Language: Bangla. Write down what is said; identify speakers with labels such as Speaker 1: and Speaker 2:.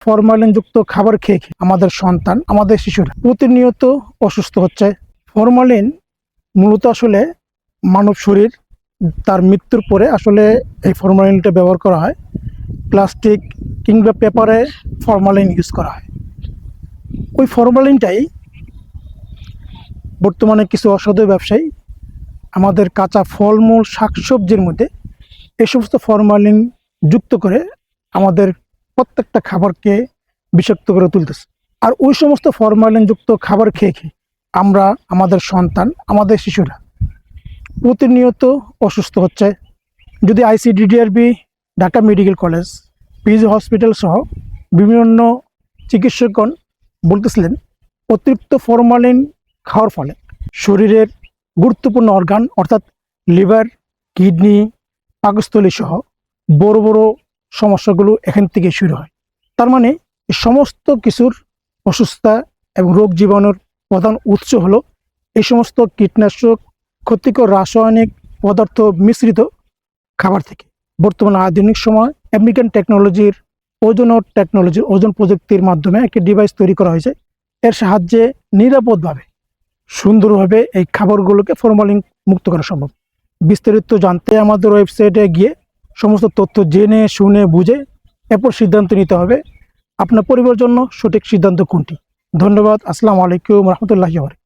Speaker 1: ফরমালিনযুক্ত খাবার খেয়ে খেয়ে আমাদের সন্তান, আমাদের শিশুরা প্রতিনিয়ত অসুস্থ হচ্ছে। ফরমালিন মূলত আসলে মানব শরীর তার মৃত্যুর পরে আসলে এই ফরমালিনটা ব্যবহার করা হয়। প্লাস্টিক কিংবা পেপারে ফরমালিন ইউজ করা হয়। ওই ফরমালিনটাই বর্তমানে কিছু অসাধু ব্যবসায়ী আমাদের কাঁচা ফলমূল শাকসবজির মধ্যে এই সমস্ত ফরমালিন যুক্ত করে আমাদের প্রত্যেকটা খাবারকে বিষাক্ত করে তুলতেছে। আর ওই সমস্ত ফরমালিনযুক্ত খাবার খেয়ে খেয়ে আমরা, আমাদের সন্তান, আমাদের শিশুরা প্রতিনিয়ত অসুস্থ হচ্ছে। যদি ICDDRB, Dhaka medical college, PG hospital সহ বিভিন্ন চিকিৎসকগণ বলতেছিলেন অতিরিক্ত ফরমালিন খাওয়ার ফলে শরীরের গুরুত্বপূর্ণ অর্গান অর্থাৎ লিভার, কিডনি, পাকস্থলী সহ বড় বড় সমস্যাগুলো এখান থেকে শুরু হয়। তার মানে এই সমস্ত কিছুর অসুস্থতা এবং রোগ জীবাণুর প্রধান উৎস হলো এই সমস্ত কীটনাশক, ক্ষতিকর রাসায়নিক পদার্থ মিশ্রিত খাবার থেকে। বর্তমানে আধুনিক সময় আমেরিকান টেকনোলজির ওজন প্রযুক্তির মাধ্যমে একটি ডিভাইস তৈরি করা হয়েছে। এর সাহায্যে নিরাপদভাবে, সুন্দরভাবে এই খাবারগুলোকে ফরমালিন মুক্ত করা সম্ভব। বিস্তারিত জানতে আমাদের ওয়েবসাইটে গিয়ে সমস্ত তথ্য জেনে শুনে বুঝে এরপর সিদ্ধান্ত নিতে হবে আপনার পরিবারের জন্য সঠিক সিদ্ধান্ত কোনটি। ধন্যবাদ। আসসালামু আলাইকুম রহমতুল্লাহি ওয়া বারাকাতুহু।